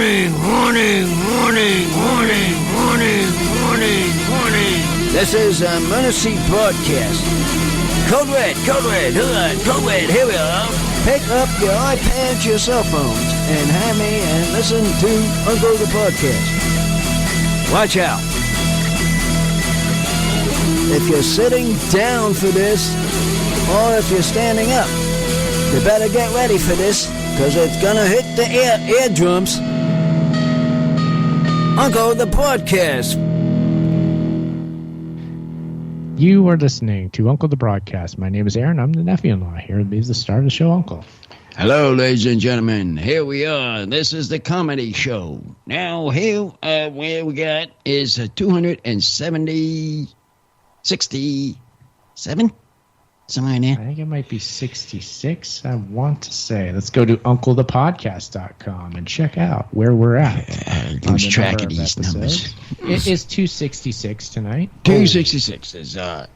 This is an emergency broadcast. Code Red, here we are. Pick up your iPads, your cell phones, and have me and listen to Uncle the Podcast. Watch out. If you're sitting down for this, or if you're standing up, you better get ready for this, because it's gonna hit the eardrums. Uncle the Podcast. You are listening to Uncle the Broadcast. My name is Aaron. I'm the nephew-in-law. Here is the star of the show, Uncle. Hello, ladies and gentlemen. Here we are. This is the comedy show. Now, here, where we got is 67? Somewhere in there. I think it might be 66, I want to say. Let's go to UncleThePodcast.com and check out where we're at. Lose track of these numbers. It is 266 tonight. 266 is, I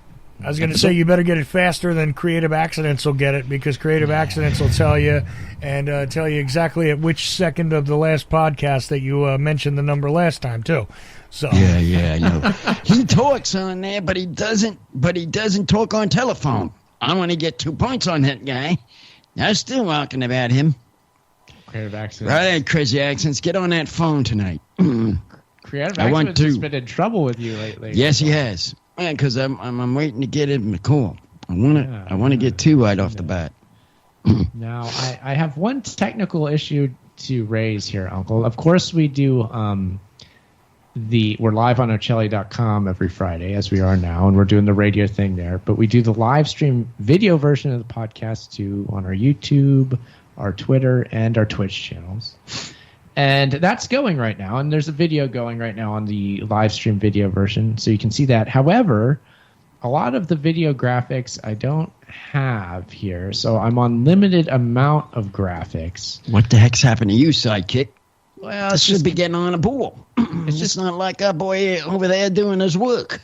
was going to say, you better get it faster than Creative Accidents will get it, because Creative Accidents will tell you, and tell you exactly at which second of the last podcast that you mentioned the number last time, too. So. Yeah, I know. He talks on there, but he doesn't talk on telephone. I want to get 2 points on that guy. I'm still talking about him. Creative Accidents. Right, Crazy Accents. Get on that phone tonight. Creative Accidents has been in trouble with you lately. Yes, he has. Yeah, because I'm waiting to get him to call. I want to get 2 right off the bat. Now, I have one technical issue to raise here, Uncle. Of course, we do... we're live on Ocelli.com every Friday, as we are now, and we're doing the radio thing there. But we do the live stream video version of the podcast too on our YouTube, our Twitter, and our Twitch channels. And that's going right now. And there's a video going right now on the live stream video version, so you can see that. However, a lot of the video graphics I don't have here, so I'm on limited amount of graphics. What the heck's happened to you, sidekick? Well, this should be getting on a ball. It's just not like our boy over there doing his work.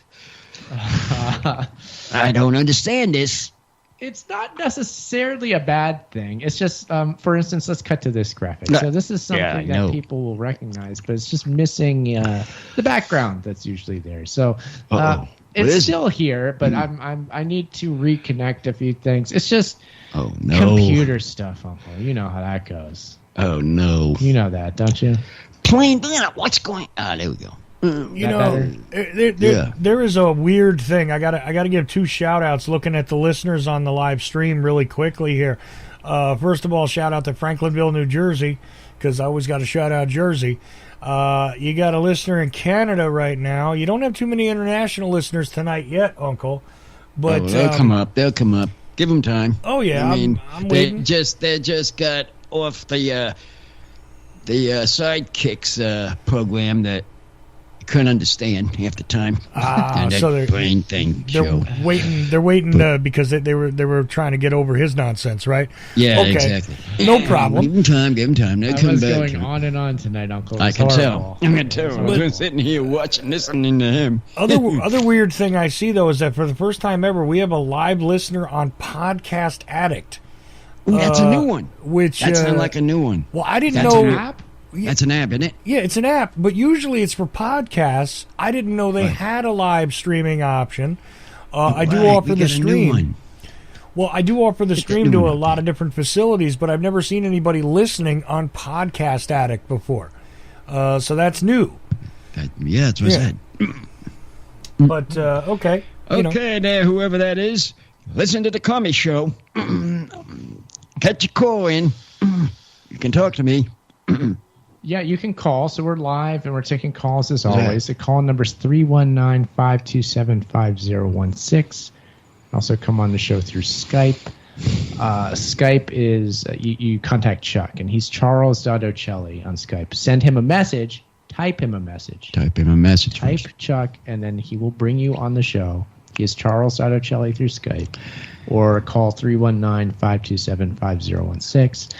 I don't understand this. It's not necessarily a bad thing. It's just, for instance, let's cut to this graphic. So this is something that people will recognize, but it's just missing the background that's usually there. So it's still here, but I need to reconnect a few things. It's just computer stuff, Uncle. You know how that goes. Oh, no. You know that, don't you? Plain that. What's going on? There we go. There is a weird thing. I gotta give 2 shout-outs looking at the listeners on the live stream really quickly here. First of all, shout-out to Franklinville, New Jersey, because I always got to shout-out Jersey. You got a listener in Canada right now. You don't have too many international listeners tonight yet, Uncle. But they'll come up. They'll come up. Give them time. Oh, yeah. I mean, I'm waiting. They just got off the Sidekicks program that you couldn't understand half the time. So they're brain thing. They're waiting because they were trying to get over his nonsense, right? Yeah, okay. Exactly. No problem. Give him time. They'll come back. Going on and on tonight, Uncle. I can tell. I was sitting here watching, listening to him. Other weird thing I see though is that for the first time ever, we have a live listener on Podcast Addict. That's a new one. That sounds like a new one. Well, I didn't know. That's an app? That's an app, isn't it? Yeah, it's an app, but usually it's for podcasts. I didn't know they had a live streaming option. I do offer the stream. Well, I do offer the stream to a lot of different facilities, but I've never seen anybody listening on Podcast Addict before. So that's new. That's what's that. But, okay. Okay, there, whoever that is. Listen to the comedy show. Catch your call in. You can talk to me. Yeah, you can call. So we're live and we're taking calls as always. The call number is 319-527-5016. Also come on the show through Skype. Skype is, you contact Chuck, and he's Charles.Ocelli on Skype. Send him a message. Type him a message. Type Chuck, and then he will bring you on the show. He is Charles.Ocelli through Skype. Or call 319-527-5016.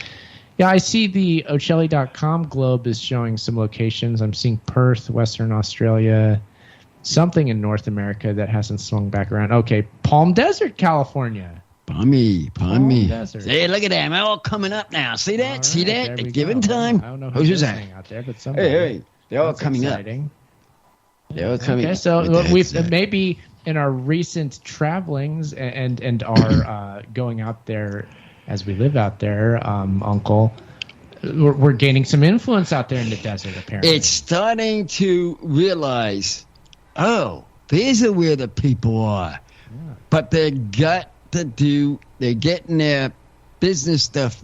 Yeah, I see the Ocelli.com globe is showing some locations. I'm seeing Perth, Western Australia, something in North America that hasn't swung back around. Okay, Palm Desert, California. Palmy. Desert. Hey, look at them. They're all coming up now. See that? All See right, that? there They're we giving go. time. I don't know Who's who's that? listening out there, but somebody. Hey. They're all That's coming exciting. up. They're all coming Okay, up. so with the we've headset. maybe in our recent travelings and our going out there as we live out there, Uncle, we're gaining some influence out there in the desert. Apparently, It's starting to realize, these are where the people are. Yeah. But they're getting their business stuff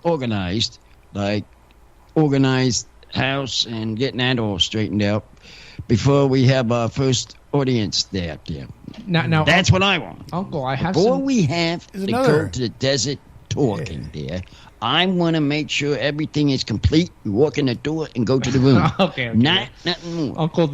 organized, like organized house and getting that all straightened out before we have our first audience there. now That's what I want. Uncle, I have Before some. we have There's to another- go to the desert talking there, I want to make sure everything is complete. We walk in the door and go to the room. Okay. Nothing more. Uncle's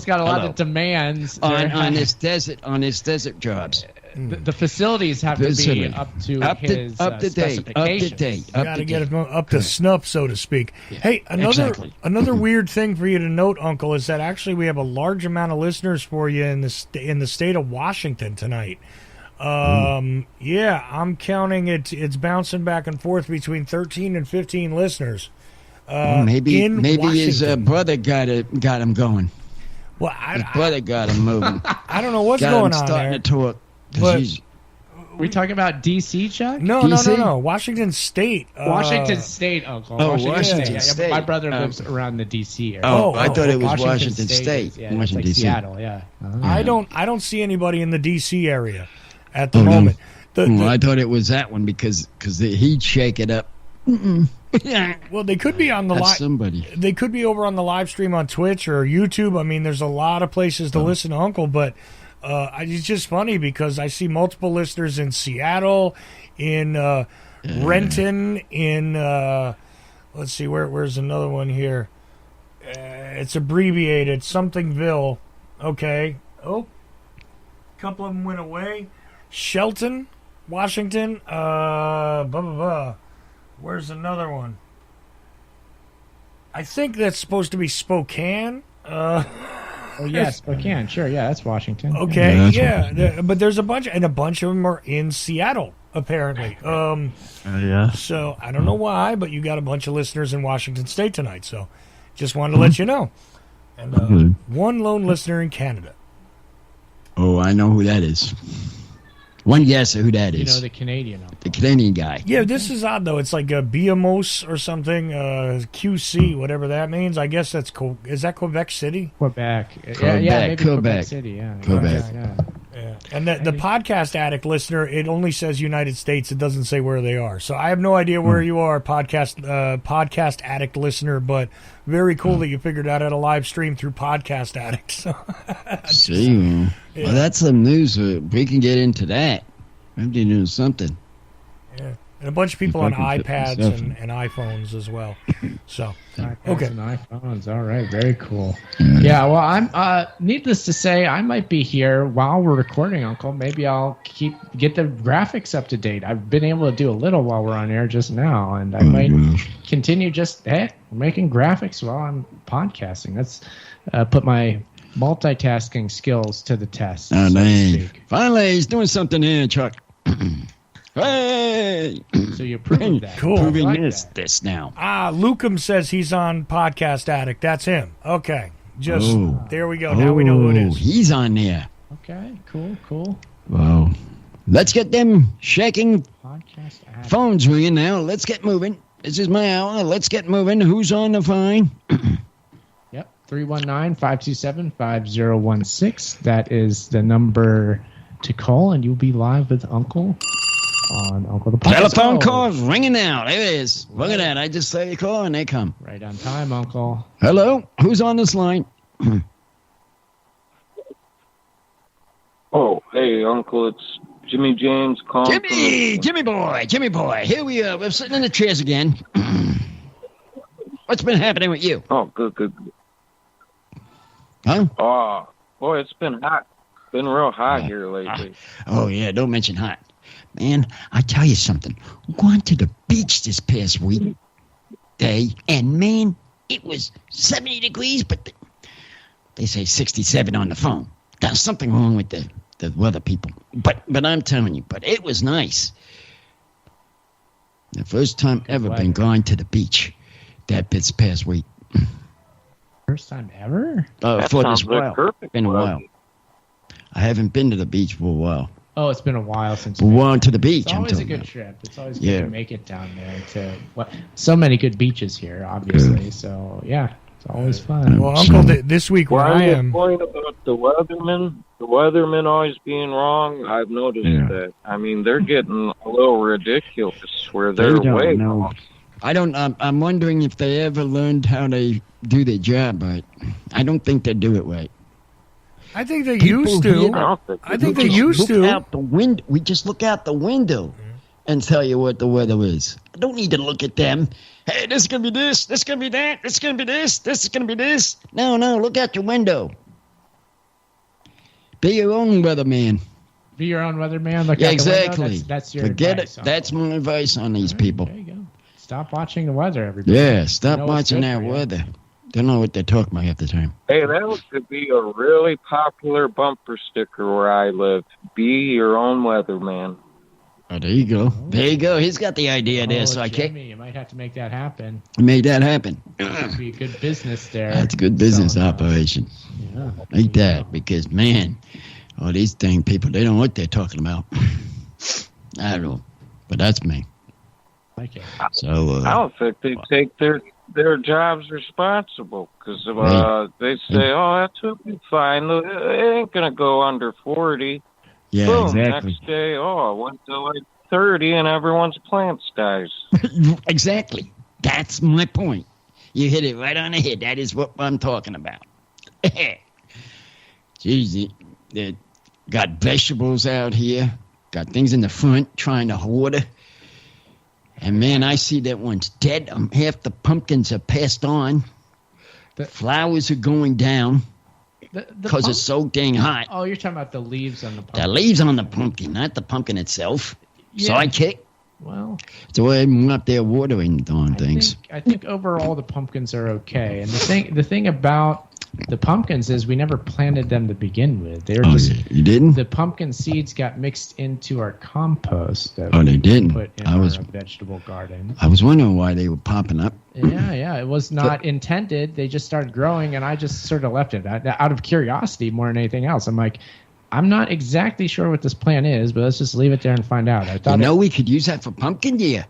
got a lot Hello. of demands On this desert jobs. The facilities have to be Facility. up to Up his to date. Got to get it up to snuff, so to speak. Hey, exactly. another weird thing for you to note, Uncle, is that actually we have a large amount of listeners for you in the state of Washington tonight. Yeah, I'm counting it. It's bouncing back and forth between 13 and 15 listeners. Maybe in his Washington. brother got him going. Well, His brother got him moving. I don't know what's got going him on starting there. to talk. 'Cause But- he's- We talking about DC, Chuck? No, DC? no. Washington State. Washington State, Uncle. Oh, Washington State. State. My brother lives around the DC area. I thought it was Washington State. Yeah, it's Washington like DC. Seattle. Yeah. I don't see anybody in the DC area at the moment. I thought it was that one because he'd shake it up. Well, they could be on the That's live. somebody. They could be over on the live stream on Twitch or YouTube. I mean, there's a lot of places to listen to Uncle, but it's just funny because I see multiple listeners in Seattle, in Renton, in let's see, where's another one here? It's abbreviated, somethingville. Okay. Oh, a couple of them went away. Shelton, Washington. Where's another one? I think that's supposed to be Spokane. Oh, yeah, Spokane. Sure, yeah, that's Washington. Okay, Yeah, yeah, but there's a bunch of them are in Seattle apparently. Yeah. So I don't know why, but you got a bunch of listeners in Washington State tonight. So just wanted to let you know. And one lone listener in Canada. Oh, I know who that is. One guess of who that You is. know, the Canadian Uncle. The Canadian guy. Yeah, this is odd though. It's like a BMOS or something, QC, whatever that means. I guess that's is that Quebec City? Quebec. Quebec, Yeah, maybe Quebec Quebec. City, yeah. Quebec. Yeah. Yeah. And the podcast addict listener, it only says United States. It doesn't say where they are. So I have no idea where you are, podcast addict listener. But very cool that you figured out how to live stream through Podcast Addict. So See, well, that's some news. We can get into that. Maybe doing something. yeah, and a bunch of people on If I can fit iPads myself and iPhones as well. So iPads Okay. and iPhones. All right, very cool. Yeah, well, I'm. Needless to say, I might be here while we're recording, Uncle. Maybe I'll get the graphics up to date. I've been able to do a little while we're on air just now, and I might continue just making graphics while I'm podcasting. That's put my multitasking skills to the test. Oh, so to man. speak. Finally, he's doing something here, Chuck. Hey! So you proved that. Cool. Proving I like this now. Lukem says he's on Podcast Addict. That's him. Okay, just Oh. there we go. Now we know who it is. He's on there. Okay, cool. Wow. Let's get them shaking Podcast app. phones ringing now. Let's get moving. This is my hour. Let's get moving. Who's on the phone? Yep, 319-527-5016. That is the number to call, and you'll be live with Uncle on Uncle the Podcast. Telephone Oh, calls ringing now. There it is. Look at that. I just say a call and they come. Right on time, Uncle. Hello? Who's on this line? Oh, hey, Uncle, it's Jimmy James calling. Jimmy boy. Here we are. We're sitting in the chairs again. What's been happening with you? Oh, good. Huh? Oh, boy, it's been hot. Been real hot here lately. Oh, yeah, don't mention hot. Man, I tell you something. We went to the beach this past week day, and man, it was 70 degrees, but they say 67 on the phone. There's something wrong with the the weather people. But I'm telling you, but it was nice. The first time ever been going to the beach this past week. First time ever? That For sounds this like while. perfect Been a weather. while. I haven't been to the beach for a while. Oh, it's been a while since. We're on to the beach. It's I'm always a talking good about. trip. It's always Yeah. good to make it down there. So many good beaches here, obviously. So yeah, it's always fun. Well, Uncle, this week where I Well, your am, point about the weathermen always being wrong, I've noticed that. I mean, they're getting a little ridiculous where they're They don't way know. wrong. I don't. I'm wondering if they ever learned how they do their job, but I don't think they do it right. I think they People used here- to. I think they used look to. Out the wind. We just look out the window and tell you what the weather is. I don't need to look at them. Hey, this is gonna be this. This is gonna be that. This is gonna be this. This is gonna be this. No, look out your window. Be your own weatherman. Be your own weatherman. Look Yeah, out the window. exactly. That's your Forget advice, it. Uncle. That's my advice on these All right, people. There you go. Stop watching the weather, everybody. Yeah, stop You know what's watching good that for you. weather. Don't know what they're talking about half the time. Hey, that could be a really popular bumper sticker where I live. Be your own weatherman. Oh, there you go. There you go. He's got the idea there, Oh, so I can't Jimmy, you might have to make that happen. make that happen. It'd be a good business there. That's a good business So, operation. Yeah. Like that, because, man, all these dang people, they don't know what they're talking about. I don't know, but that's me. Like it. So, I don't think they take their jobs responsible because they say, "Oh, that's fine. It ain't gonna go under 40." yeah, Boom. exactly. Next day, it went to like 30, and everyone's plants dies. Exactly. That's my point. You hit it right on the head. That is what I'm talking about. Jeez, they got vegetables out here, got things in the front trying to water. And, man, I see that one's dead. Half the pumpkins are passed on. The- Flowers are going down The because it's so dang hot. Oh, you're talking about the leaves on the pumpkin. The leaves on the pumpkin, not the pumpkin itself. Yeah. Sidekick. Well, So I'm up there watering darn things. I think overall the pumpkins are okay. And the thing about the pumpkins is we never planted them to begin with. They were just You didn't? the pumpkin seeds got mixed into our compost that Oh, they we didn't. put in I our was- vegetable garden. I was wondering why they were popping up. Yeah, it was not intended. They just started growing, and I just sort of left it out of curiosity more than anything else. I'm like, I'm not exactly sure what this plant is, but let's just leave it there and find out. I thought, We could use that for pumpkin year.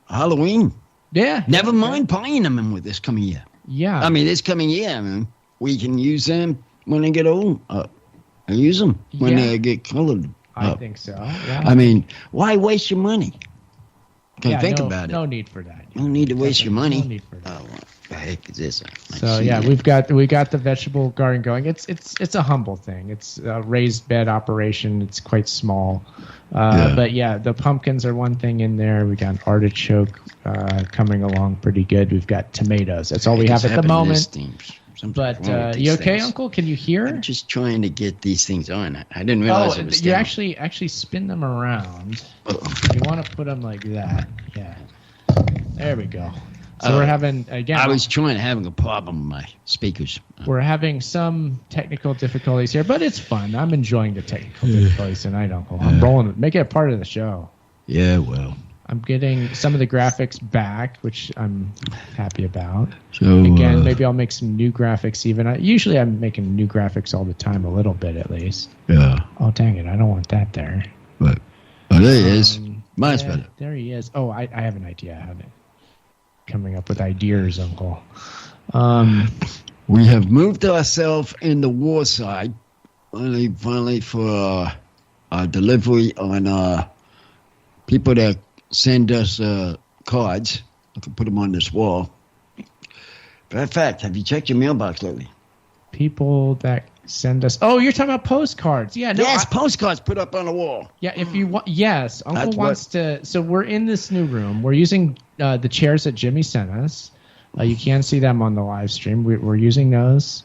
Halloween. yeah, Never mind buying them with this coming year. yeah. I mean, this coming year, man, we can use them when they get old. And use them when Yeah. they get colored. I up. think so. Yeah. I mean, why waste your money? Yeah, Think no, about it. No need for that. You don't need to waste your money. No need for that. Oh, what the heck is this? So yeah, we got the vegetable garden going. It's a humble thing. It's a raised bed operation. It's quite small, but yeah, the pumpkins are one thing in there. We got an artichoke coming along pretty good. We've got tomatoes. That's all we have at the moment. But you okay, Uncle? Can you hear? I'm just trying to get these things on. I didn't realize it was you down. actually spin them around. You want to put them like that. Yeah. There we go. So we're having again. I was having a problem with my speakers. We're having some technical difficulties here, but it's fun. I'm enjoying the technical difficulties tonight, Uncle. I'm rolling it. Make it a part of the show. Yeah, well. I'm getting some of the graphics back, which I'm happy about. So Again, maybe I'll make some new graphics even. Usually I'm making new graphics all the time, a little bit at least. Yeah. Oh, dang it. I don't want that there. But there he is. Mine's Yeah, better. There he is. Oh, I have an idea. Coming up with ideas, Uncle. We have moved ourselves in the war side. Finally for our delivery on people that send us cards. I can put them on this wall. Matter of fact, have you checked your mailbox lately? People that send us. Oh, you're talking about postcards. Yeah. No, Yes, postcards put up on the wall. Yeah, if you want, yes, Uncle That's wants to. So we're in this new room. We're using the chairs that Jimmy sent us. You can see them on the live stream. We're using those.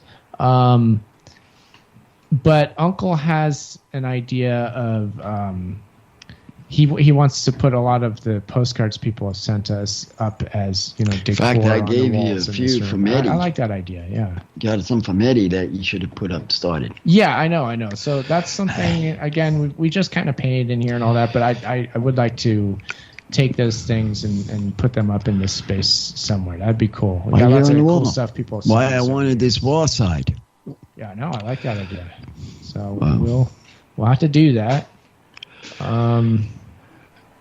But Uncle has an idea of he wants to put a lot of the postcards people have sent us up as decor. In fact, I on the gave you a walls in few this room. from Eddie. I like that idea. Yeah. Got some from Eddie that you should have put up started. Yeah, I know. So that's something. Again, we just kind of painted in here and all that, but I would like to take those things and put them up in this space somewhere. That'd be cool. We got lots of cool stuff people. Why I wanted this wall side. Yeah, no, I like that idea. So we'll have to do that.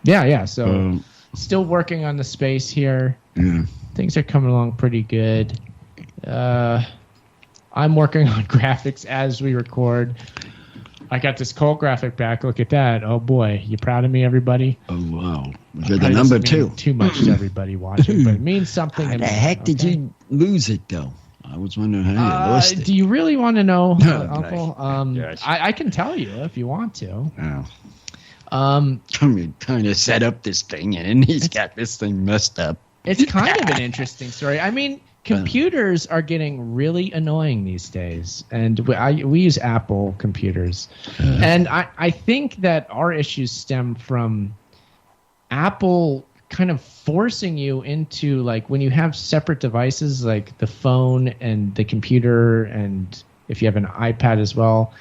Yeah. So still working on the space here. Yeah. Things are coming along pretty good. I'm working on graphics as we record. I got this Cole graphic back. Look at that. Oh boy, you proud of me, everybody? Oh wow, you're the number two. Too much to everybody watching, but it means something. How the heck did you lose it though? I was wondering how you lost it. Do you really want to know, No, Uncle? Yes. I can tell you if you want to. Oh. Trying to set up this thing, and he's got this thing messed up. It's kind of an interesting story. I mean, computers are getting really annoying these days, and we use Apple computers, and I think that our issues stem from Apple kind of forcing you into, like, when you have separate devices like the phone and the computer, and if you have an iPad as well,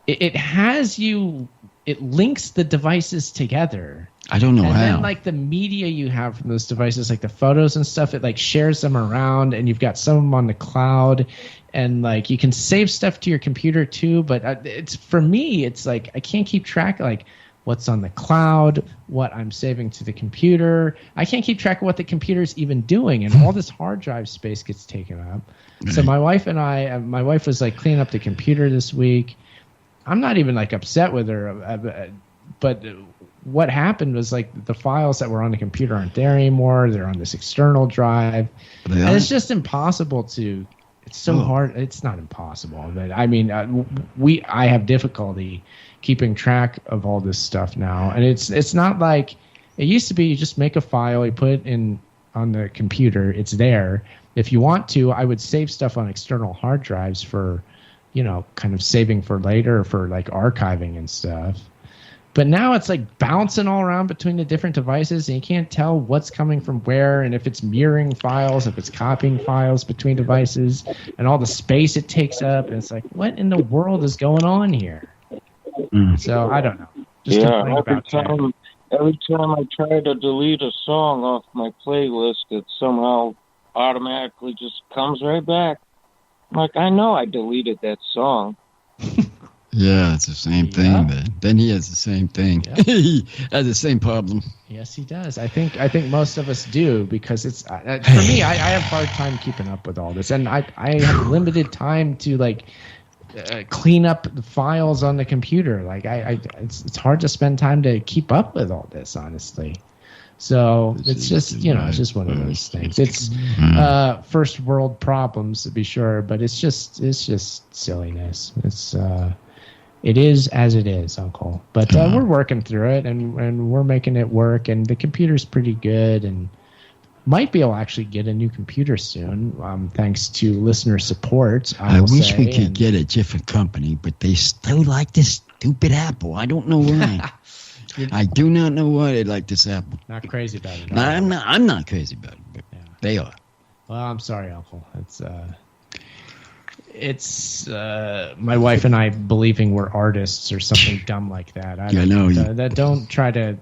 it links the devices together. I don't know how. And then, like, the media you have from those devices, like the photos and stuff, it like shares them around, and you've got some of them on the cloud, and like you can save stuff to your computer too. But it's, for me, it's like I can't keep track of like what's on the cloud, what I'm saving to the computer. I can't keep track of what the computer's even doing, and all this hard drive space gets taken up. So my wife was like cleaning up the computer this week. I'm not even like upset with her, but what happened was, like, the files that were on the computer aren't there anymore. They're on this external drive, and it's just impossible to. It's so hard. It's not impossible, but I mean, I have difficulty keeping track of all this stuff now, and it's not like it used to be. You just make a file, you put it in on the computer, it's there. If you want to, I would save stuff on external hard drives for, kind of saving for later, for like archiving and stuff. But now it's like bouncing all around between the different devices, and you can't tell what's coming from where, and if it's mirroring files, if it's copying files between devices, and all the space it takes up. And it's like, what in the world is going on here? So I don't know. Just every time I try to delete a song off my playlist, it somehow automatically just comes right back. I'm like, I know I deleted that song. Yeah, it's the same thing. Then he has the same thing. Yeah. He has the same problem. Yes, he does. I think most of us do, because it's for me. I have a hard time keeping up with all this, and I have limited time to like clean up the files on the computer. Like it's hard to spend time to keep up with all this, honestly. So it's just it's just one of those things. It's first world problems, to be sure, but it's just silliness. It is as it is, Uncle. But we're working through it, and we're making it work. And the computer's pretty good, and might be able to actually get a new computer soon, thanks to listener support. I wish we could get a different company, but they still like this stupid Apple. I don't know why. I do not know why they like this Apple. Not crazy about it. No, I'm not crazy about it, but they are. Well, I'm sorry, Uncle. It's my wife and I believing we're artists or something dumb like that. I know. Don't try to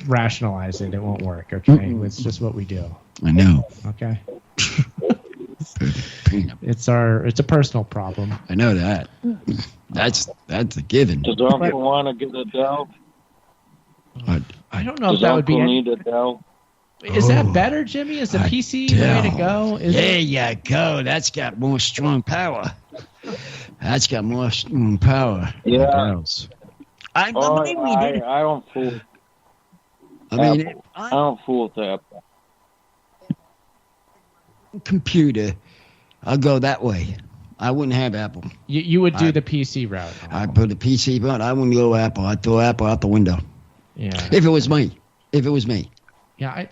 rationalize it. It won't work. Okay, It's just what we do. I know. Okay. It's a personal problem. I know that. That's a given. Does Uncle want to get Adele? I don't know if that would be. Need Adele? Is that better, Jimmy? Is the PC way to go? There you go. That's got more strong power. Yeah. I don't fool. I don't fool with that. Computer, I'll go that way. I wouldn't have Apple. You would do the PC route. I'd put the PC route. I wouldn't go Apple. I'd throw Apple out the window. Yeah. If it was me. Yeah.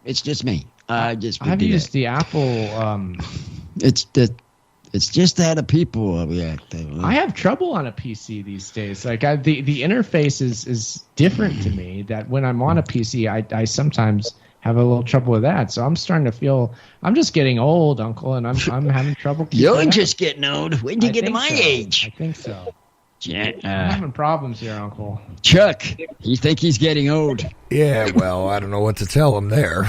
It's just me. I just would I've do used that. the Apple. It's the It's just how the people react. I have trouble on a PC these days. Like the interface is different to me. That when I'm on a PC, I sometimes have a little trouble with that. So I'm starting to feel I'm just getting old, Uncle, and I'm having trouble. You're just getting old. When'd you get to my age? I think so. Yeah, I'm having problems here, Uncle. Chuck, you think he's getting old? Yeah, well, I don't know what to tell him there.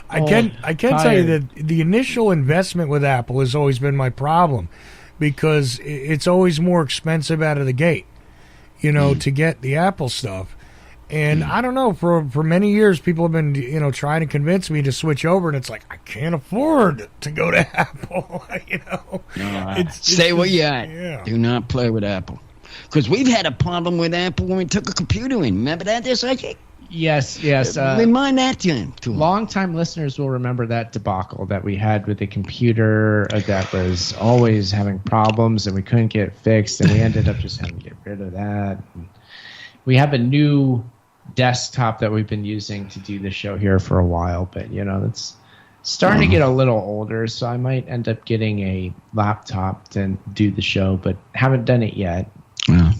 I can tell you that the initial investment with Apple has always been my problem because it's always more expensive out of the gate, to get the Apple stuff. And I don't know, for many years, people have been, trying to convince me to switch over, and it's like, I can't afford to go to Apple, Stay where you're at. Yeah. Do not play with Apple. Because we've had a problem with Apple when we took a computer in. Remember that, there, Psychic? Yes. Remind that to him. Long-time listeners will remember that debacle that we had with the computer that was always having problems, and we couldn't get it fixed, and we ended up just having to get rid of that. And we have a new desktop that we've been using to do the show here for a while, but it's starting to get a little older, so I might end up getting a laptop to do the show, but haven't done it yet. Yeah.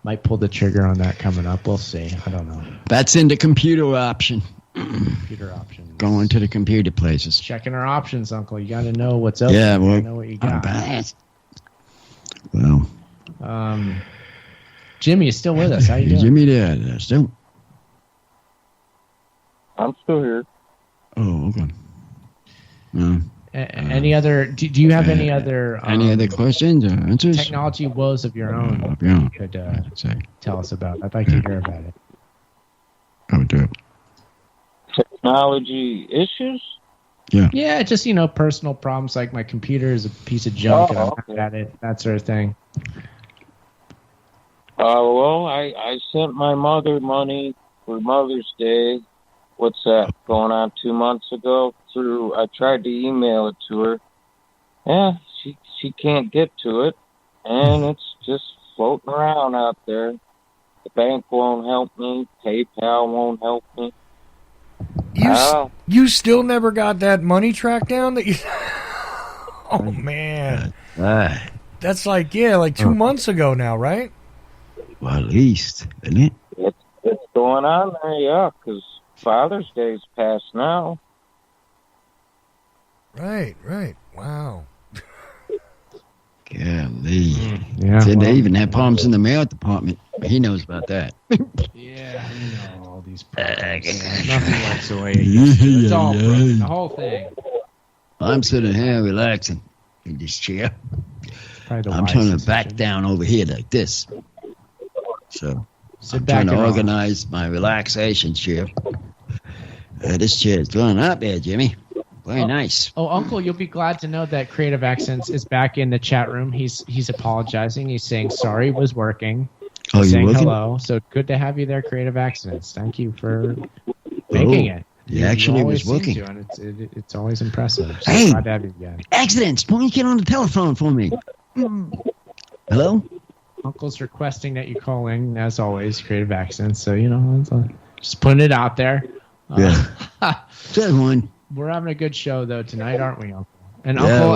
Might pull the trigger on that coming up. We'll see. I don't know. That's in the computer option. Computer options. Going to the computer places. Checking our options, Uncle. You got to know what's up. Yeah, well, know what you got. Well, Jimmy is still with us. How you doing? Jimmy there. Still. I'm still here. Oh, okay. Any other? Do you have any other? Any other questions or answers? Technology woes of your own. You could tell us about. I'd like to hear about it. I would do it. Technology issues? Yeah. Yeah, just personal problems like my computer is a piece of junk and I'm mad at it. That sort of thing. Well, I sent my mother money for Mother's Day. What's that, going on 2 months ago? I tried to email it to her. Yeah, she can't get to it, and it's just floating around out there. The bank won't help me. PayPal won't help me. You still never got that money tracked down? Oh, man. That's like 2 months ago now, right? Well, at least, isn't it? It's going on there, yeah, because Father's Day's passed now. Right. Wow. Golly. Yeah. They even have problems in the mail department. He knows about that. Yeah, I know all these problems. Nothing likes the way it used to. It's all broken. The whole thing. I'm sitting here relaxing in this chair. I'm trying to back down over here like this. So I'm trying to organize my relaxation chair. This chair is going up there, Jimmy. Very nice. Oh, Uncle, you'll be glad to know that Creative Accents is back in the chat room. He's apologizing. He's saying sorry was working. Oh, you're saying working? Hello. So good to have you there, Creative Accents. Thank you for making it. He actually was working. And it's always impressive. So Hey, glad to have you again. Accidents. Why don't you get on the telephone for me? Hello? Uncle's requesting that you call in, as always, Creative Accents. So, just putting it out there. Yeah. Good one. We're having a good show, though, tonight, aren't we, Uncle? And Yeah, Uncle,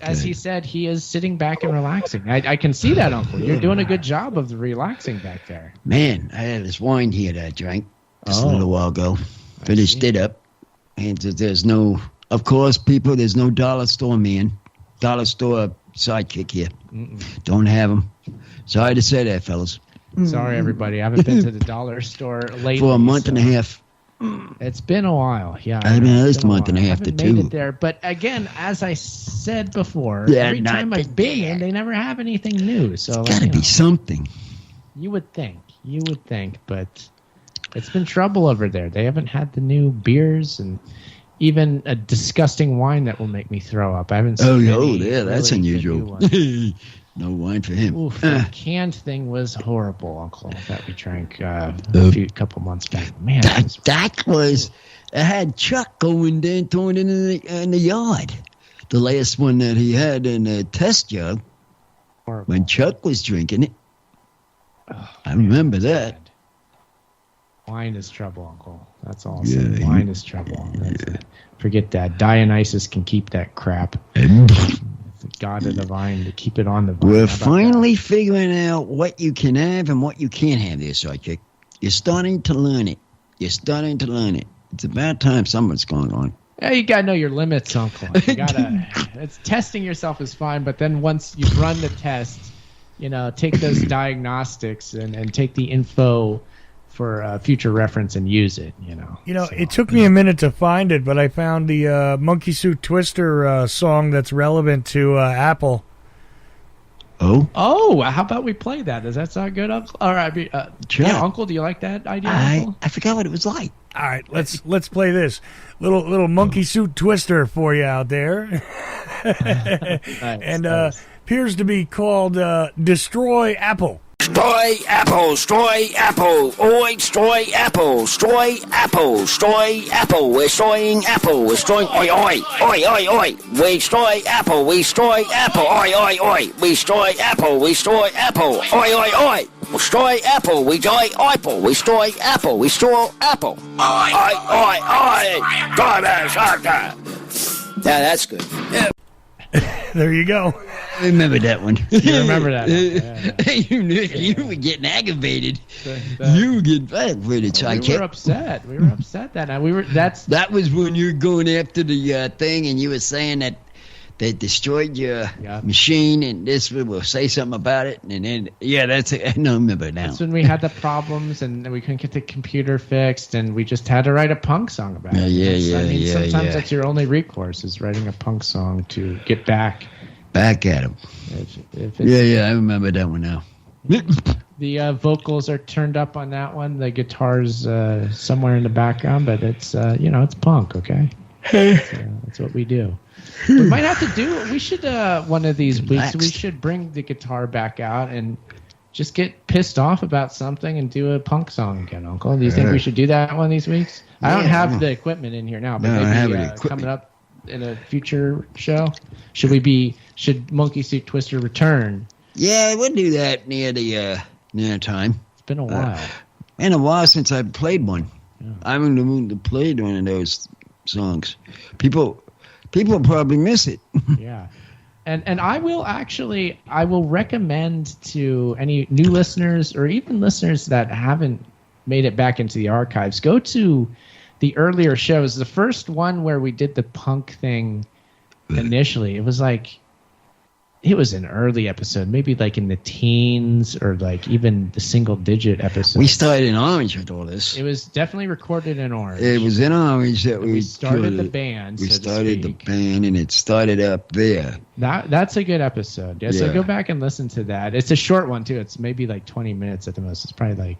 as he said, he is sitting back and relaxing. I can see that, Uncle. You're doing a good job of the relaxing back there. Man, I had this wine here that I drank just a little while ago. Finished it up. And there's no, of course, people, there's no dollar store sidekick here. Don't have them. Sorry to say that, fellas. Sorry, everybody. I haven't been to the dollar store lately. For a month and a half. It's been a while. Yeah, I mean, it's a month and a half to two. Made it there, but again, as I said before, every time I've been in, they never have anything new. So it's got to be something. You would think, but it's been trouble over there. They haven't had the new beers and even a disgusting wine that will make me throw up. I haven't seen. That's unusual. No wine for him. Oof, the canned thing was horrible, Uncle, that we drank a couple months back. Man, that was. I had Chuck going there and throwing it in the yard. The last one that he had in a test jug. When Chuck was drinking it. I remember that. Wine is trouble, Uncle. That's all. Yeah, wine is trouble. Forget that. Dionysus can keep that crap. The god of the vine to keep it on the vine. We're finally figuring out what you can have and what you can't have there, Sidekick. You're starting to learn it. It's about time something's going on. Yeah, you gotta know your limits, Uncle. You gotta. It's testing yourself is fine, but then once you run the test, take those diagnostics and take the info for future reference and use it. It took me a minute to find it, but I found the Monkey Suit Twister song that's relevant to Apple. Oh, how about we play that? Does that sound good, Uncle? All right, sure. Yeah, Uncle, do you like that idea? Uncle? I forgot what it was like. All right, let's play this little Monkey Suit Twister for you out there. Nice, and nice. Appears to be called Destroy Apple. Destroy Apple, destroy Apple, oi, destroy Apple, destroy Apple, destroy Apple, we're destroying Apple, we're destroying, oi, oi, oi, oi, oi, we destroy Apple, we destroy Apple, oi, oi, oi, we destroy Apple, we destroy Apple, oi, oi, oi, we destroy Apple, we destroy Apple, we destroy Apple, we destroy Apple, oi, oi, oi, oi, yeah, that's good. Yeah. There you go. I remember that one. You remember that one. Yeah. You were getting aggravated. You were getting aggravated. We were upset. That night. That was when you were going after the thing, and you were saying that they destroyed your machine, and this will say something about it, and then that's it. I remember now. That's when we had the problems, and we couldn't get the computer fixed, and we just had to write a punk song about it. Sometimes that's your only recourse is writing a punk song to get back at him. I remember that one now. The vocals are turned up on that one. The guitar's somewhere in the background, but it's it's punk. Okay, that's what we do. We might have to do. We should one of these weeks. We should bring the guitar back out and just get pissed off about something and do a punk song again, Uncle. Do you think we should do that one of these weeks? I don't have the equipment in here now, but maybe coming up in a future show. Should Monkey Suit Twister return? Yeah, we'll do that near time. It's been a while. Been a while since I played one. Yeah. I haven't played one of those songs. People probably miss it. Yeah. And I will recommend to any new listeners or even listeners that haven't made it back into the archives, go to the earlier shows. The first one where we did the punk thing initially, it was an early episode, maybe like in the teens or like even the single digit episode. We started in Orange with all this. It was definitely recorded in Orange. It was in Orange that we started the band. We started the band, and it started up there. That's a good episode. Yeah, so go back and listen to that. It's a short one too. It's maybe like 20 minutes at the most. It's probably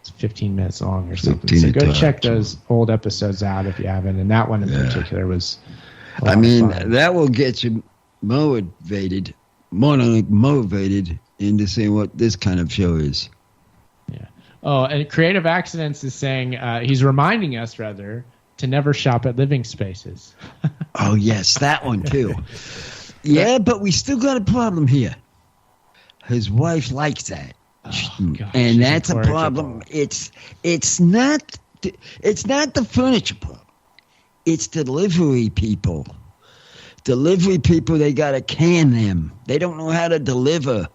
it's 15 minutes long or something. So go check those old episodes out if you haven't. And that one in particular was that will get you motivated into seeing what this kind of show is. Yeah. Oh, and Creative Accidents is saying, he's reminding us, rather, to never shop at living spaces. Oh, yes, that one, too. Yeah, but we still got a problem here. His wife likes that. Oh, gosh, and that's a problem. It's not the furniture problem. It's delivery people. Delivery people, they got to can them. They don't know how to deliver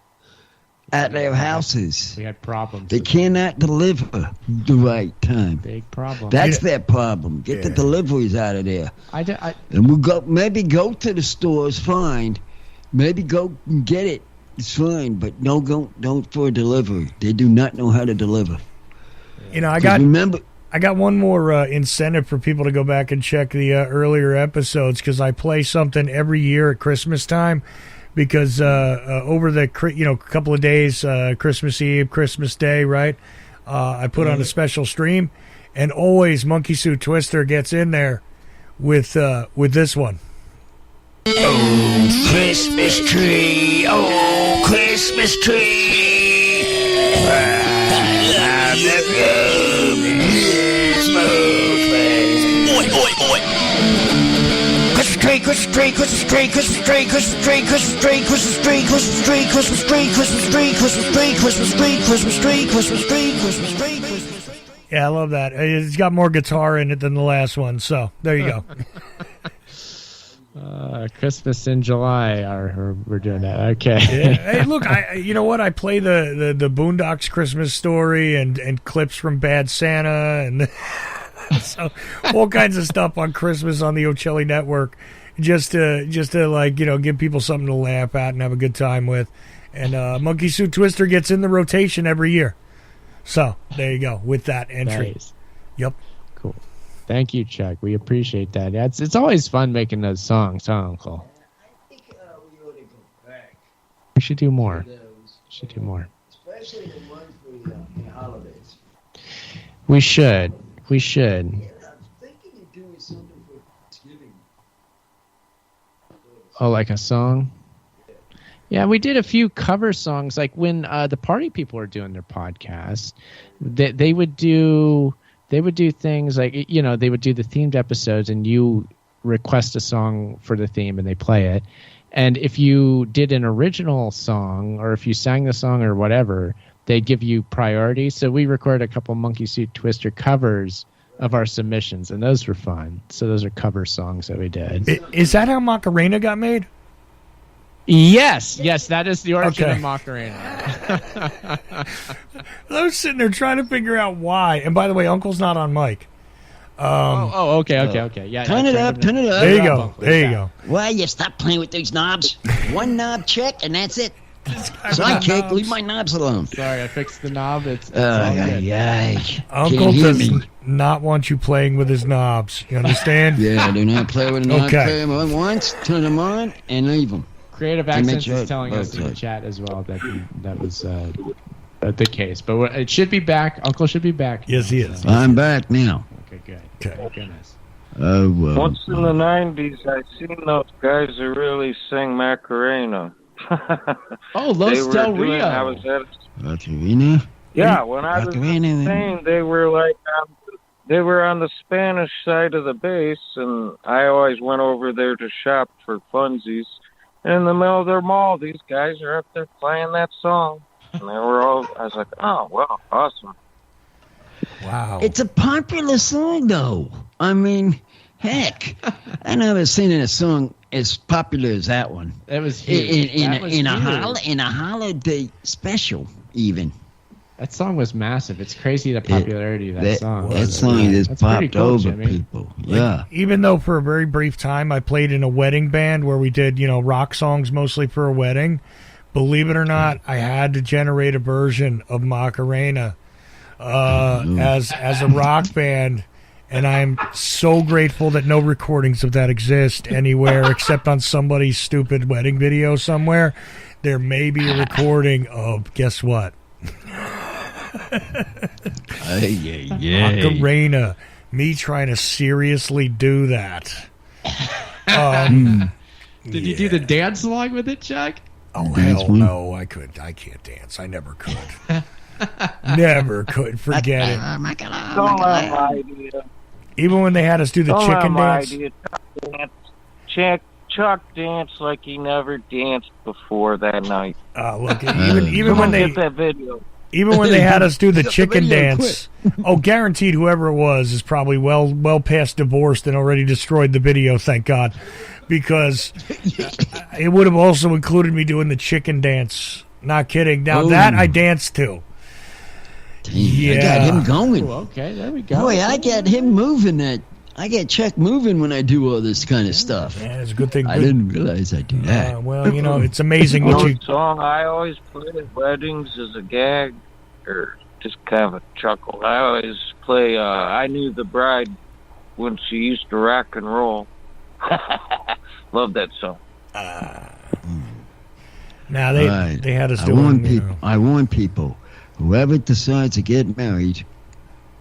at their houses. We had problems. They cannot deliver the right time. Big problem. That's their problem. Get the deliveries out of there. And we'll go to the stores, fine. Maybe go and get it. It's fine, but don't for delivery. They do not know how to deliver. I got one more incentive for people to go back and check the earlier episodes, because I play something every year at Christmas time, because over the couple of days, Christmas Eve, Christmas Day, right? I put on a special stream, and always Monkey Suit Twister gets in there with this one. Oh, Christmas tree! Oh, Christmas tree! Christmas tree, Christmas tree, Christmas tree, Christmas tree, Christmas tree, Christmas tree, Christmas tree, Christmas tree, Christmas tree, Christmas tree, Christmas tree, Christmas tree, Christmas tree, Christmas tree, Christmas tree, Christmas tree. Yeah, I love that. It's got more guitar in it than the last one, so there you go. Christmas in July. We're doing that. Okay. Yeah. Hey, look, you know what? I play the Boondocks Christmas Story and clips from Bad Santa and so all kinds of stuff on Christmas on the Ocelli Network, just to like, you know, give people something to laugh at and have a good time with. And Monkey Suit Twister gets in the rotation every year. So there you go with that entry. Nice. Yep. Cool. Thank you, Chuck. We appreciate that. Yeah, it's always fun making those songs, huh, Uncle? I think we ought to go back We should do more. to those, Should do more. especially the ones for the holidays. We should. We should. Yeah, I'm thinking of doing something for Thanksgiving. Oh, like a song? Yeah, we did a few cover songs. Like when the party people were doing their podcast, they would do things like, you know, they would do the themed episodes and you request a song for the theme and they play it. And if you did an original song or if you sang the song or whatever, they'd give you priority. So we recorded a couple Monkey Suit Twister covers of our submissions, and those were fun. So those are cover songs that we did. Is that how Macarena got made? Yes, that is the origin Okay. of Macarena. I was sitting there trying to figure out why. And by the way, Uncle's not on mic. Okay. Yeah, Turn it up. There you go. Uncle. There you go. Why you stop playing with those knobs? One knob check and that's it. Sidekick, leave my knobs alone. Sorry, I fixed the knob. It's all good. Uncle Can't hear does me. not want you playing with his knobs. You understand? Yeah, I do not play with a knob. Okay. Play them on once, turn them on, and leave them. Creative To make Accents sure is it telling us works in the right. chat as well that was the case. But it should be back. Uncle should be back. Yes, he is. I'm back now. Okay, good. Okay. Thank goodness. Oh, well. Once in the 90s, I seen those guys who really sing Macarena. Oh, They Los were Del doing- Rio. I was at Macarena? Yeah, when I was Macarena. in Spain, they were like they were on the Spanish side of the base, and I always went over there to shop for funsies. And in the middle of their mall, these guys are up there playing that song, and they were all. I was like, oh, wow, awesome. Wow. It's a popular song, though. I mean, heck, I never seen a song as popular as that one. That was huge. In That was huge. a holiday special, even. That song was massive. It's crazy the popularity of that song. That song just That's pretty popped cool, over Jimmy. people. Yeah. Even though for a very brief time I played in a wedding band where we did, you know, rock songs mostly for a wedding, believe it or not, I had to generate a version of Macarena as a rock band. And I'm so grateful that no recordings of that exist anywhere except on somebody's stupid wedding video somewhere. There may be a recording of, guess what? Macarena. Me trying to seriously do that. Did you do the dance along with it, Chuck? Oh, Dance hell one? no. I can't dance. I never could. Never could. Forget it. Don't have my idea. Even when they had us do the Don't have chicken my dance. idea. Chuck danced like he never danced before that night. Look, even when Get they that video. even when they had us do the Got the chicken video dance, guaranteed whoever it was is probably well past divorced and already destroyed the video, thank God. Because it would have also included me doing the chicken dance. Not kidding. Now that I danced to. I got him going. Oh, okay, there we go. Boy, I got him moving. I get Chuck moving when I do all this kind of stuff. Yeah, it's a good thing. I didn't realize I do that. Well, you know, it's amazing what you. One song I always play at weddings as a gag, or just kind of a chuckle. I always play I Knew the Bride when she used to rock and roll. Love that song. Now Right. they had us I doing. warn you people. know. I warn people. Whoever decides to get married,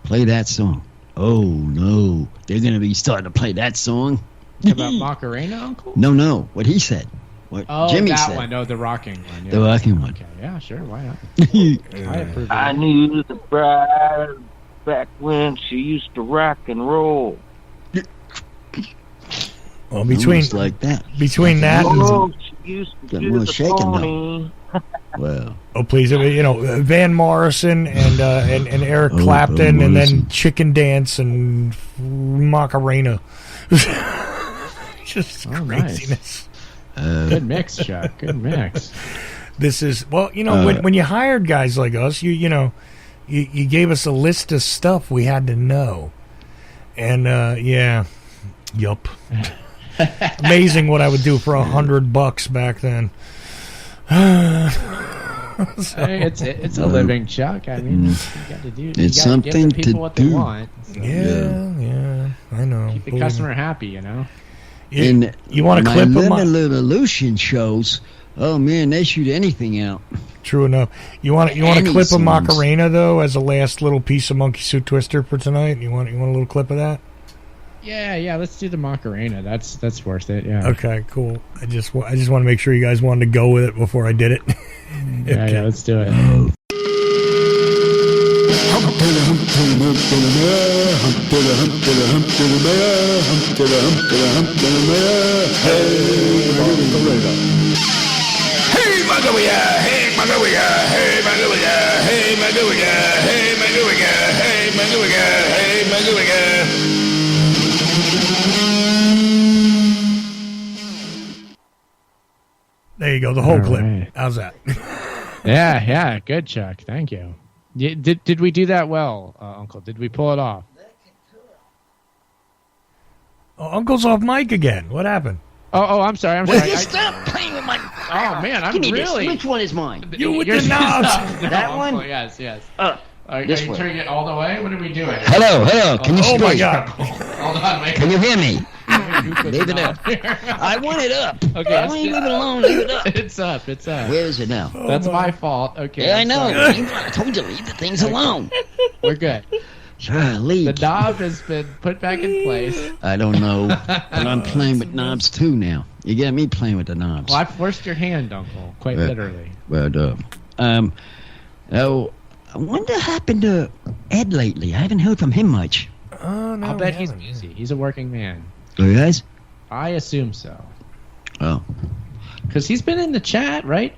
play that song. Oh no, they're gonna be starting to play that song. About Macarena, Uncle? No, what he said. What Oh, Jimmy that said. one. No, the rocking one. Yeah. The rocking one. Okay, yeah, sure. Why not? I approve of I that. knew the bride back when she used to rock and roll. Well, between Almost like that. that and Oh, she used to Got do more the shaking, though. pony. Well. Oh, please. Van Morrison and Eric Clapton, and then Chicken Dance and Macarena. Just craziness. Nice. Good mix, Chuck. Good mix. This is, when you hired guys like us, you gave us a list of stuff we had to know. And, yup. Amazing what I would do for $100 back then. Hey, it's a living, Chuck. I mean, you got to do. It's something give the people to what do. They want. So. Yeah, I know. Keep the customer happy, you know. You want to clip them? My Illusion shows. Oh man, they shoot anything out. True enough. You want to clip a Macarena though as a last little piece of Monkey Suit Twister for tonight? You want a little clip of that? Yeah. Let's do the Macarena. That's worth it. Yeah. Okay, cool. I just want to make sure you guys wanted to go with it before I did it. Yeah, let's do it. There you go, the whole clip. Right. How's that? Yeah, good, Chuck. Thank you. Did we do that well, Uncle? Did we pull it off? Oh, Uncle's off mic again. What happened? Oh, I'm sorry. Will you stop playing with my... Oh, man, I'm Give me really... This. Which one is mine? You with the knobs. That Uncle, one? Yes. Are This you one. turning it all the way? What are we doing? Hello. Can you Oh, speak? my God. Hold on, wait. Can you hear me? Leave Leave it up. I want it up. Okay, I want you to leave it alone. Leave it up. It's up. Where is it now? That's my fault. Okay. Yeah, I I'm know. sorry. I told you, leave the things alone. We're good. Leave. The knob has been put back in place. I don't know. But I'm playing with knobs too now. You get me playing with the knobs. Well, I forced your hand, Uncle. Quite literally. Well, oh, I wonder what happened to Ed lately. I haven't heard from him much. No, I'll bet he's busy. He's a working man. Oh, you guys? I assume so. Oh. Because he's been in the chat, right,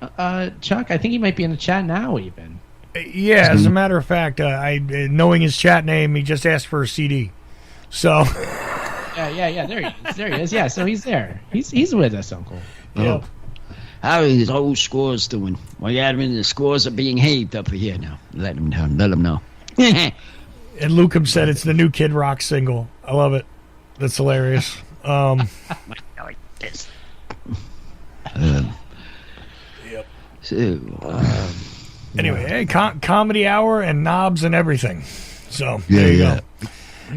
Chuck? I think he might be in the chat now, even. Yeah, as a matter of fact, knowing his chat name, he just asked for a CD. So. Yeah. There he is. Yeah, so he's there. He's with us, Uncle. Oh. How are his old scores doing? Well, yeah, the scores are being haved up here now. Let them down. Let them know. And Lukem said it's the new Kid Rock single. I love it. That's hilarious. Yep. So, anyway, hey, comedy hour and knobs and everything. So there you go.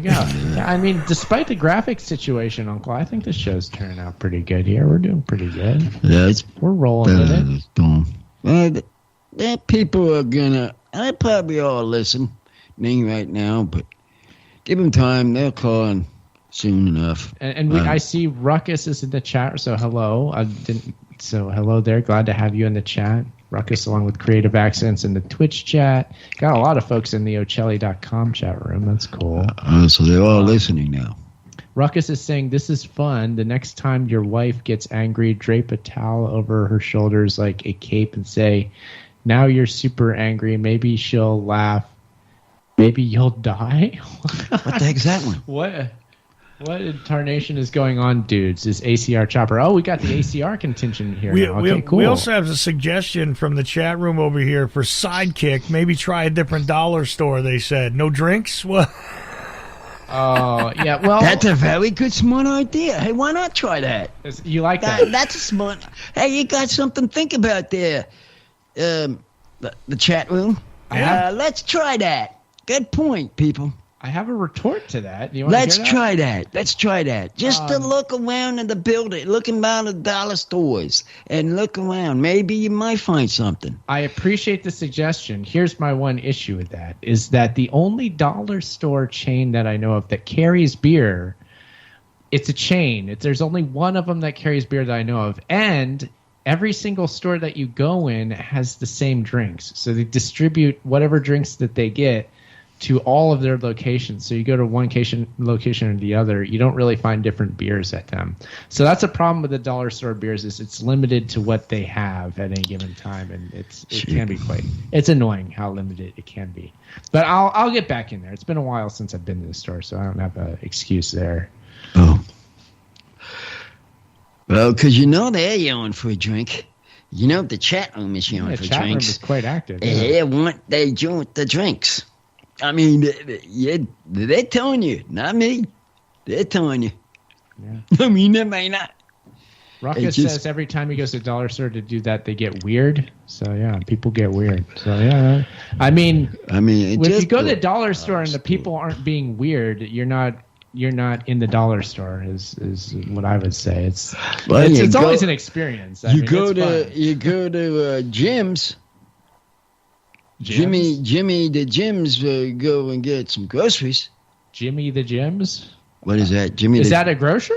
Yeah, I mean, despite the graphics situation, Uncle, I think the show's turning out pretty good here. We're doing pretty good. Yeah, we're rolling with it. People are gonna. I probably all listening right now, but give them time. They'll call in soon enough. And I see Ruckus is in the chat. So hello. Hello there. Glad to have you in the chat. Ruckus, along with Creative Accents in the Twitch chat. Got a lot of folks in the Ocelli.com chat room. That's cool. So they're all listening now. Ruckus is saying, this is fun. The next time your wife gets angry, drape a towel over her shoulders like a cape and say, now you're super angry. Maybe she'll laugh. Maybe you'll die? What the heck's that one? What incarnation is going on, dudes? Is ACR Chopper? Oh, we got the ACR contingent here now. Okay, cool. We also have a suggestion from the chat room over here for Sidekick. Maybe try a different dollar store, they said. No drinks? What? Oh, yeah, well... That's a very good, smart idea. Hey, why not try that? You like that? That's a smart... Hey, you got something to think about there. The chat room. Let's try that. Good point, people. I have a retort to that. You want Let's to hear that? Let's try that. Just to look around in the building, look around the dollar stores, and look around. Maybe you might find something. I appreciate the suggestion. Here's my one issue with that, is that the only dollar store chain that I know of that carries beer, it's a chain. There's only one of them that carries beer that I know of, and every single store that you go in has the same drinks. So they distribute whatever drinks that they get to all of their locations. So you go to one location or the other, you don't really find different beers at them. So that's a problem with the dollar store beers, is it's limited to what they have at any given time, and it can be it's annoying how limited it can be. But I'll get back in there. It's been a while since I've been to the store, so I don't have an excuse there. Oh. Well, because they're yelling for a drink. The chat room is yelling for drinks. The chat room is quite active. They want the drinks. I mean, they're telling you, not me. They're telling you. Yeah. I mean, they may not. Ruckus says every time he goes to the dollar store to do that, they get weird. So, yeah, people get weird. So, yeah. I mean, if you go to the dollar store and the people aren't being weird, you're not in the dollar store is what I would say. It's always an experience. You go to Jim's. Jimmy the Jim's go and get some groceries. Jimmy the Jim's? What is that? Is that a grocer?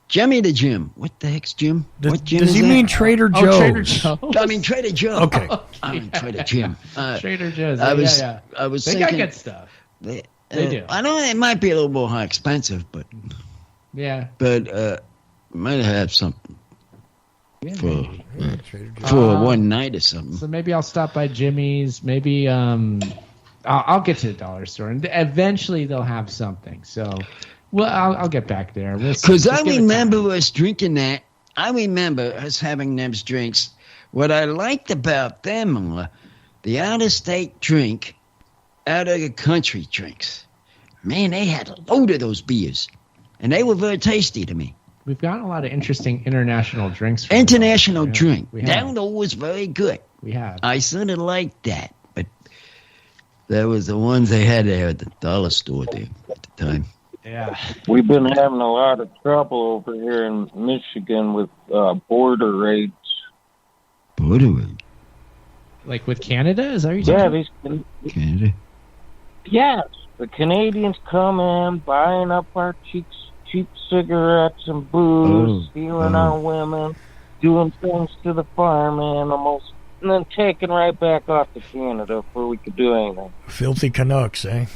Jimmy the Jim. What the heck's Jim? What Jim does he mean? Trader Joe's? Trader Joe's. I mean Trader Joe. Okay. I mean Trader Jim. Trader Joe's. I was they thinking, got good stuff. They do. I know it might be a little more expensive, but might have something. Yeah, for one night or something. So maybe I'll stop by Jimmy's. Maybe I'll get to the dollar store, and eventually they'll have something. So, I'll get back there. Because I remember us drinking that. I remember us having those drinks. What I liked about them, the out-of-state drink, out-of-the-country drinks. Man, they had a load of those beers, and they were very tasty to me. We've gotten a lot of interesting international drinks. International drink. That was very good. We have. I sort of liked that, but that was the ones they had there at the dollar store there at the time. Yeah. We've been having a lot of trouble over here in Michigan with border raids. Border raid? Like with Canada? Is that what you're talking about? Canada? Yes. The Canadians come in, buying up our cheap cigarettes and booze, stealing our women, doing things to the farm animals, and then taking right back off to Canada before we could do anything. Filthy Canucks, eh?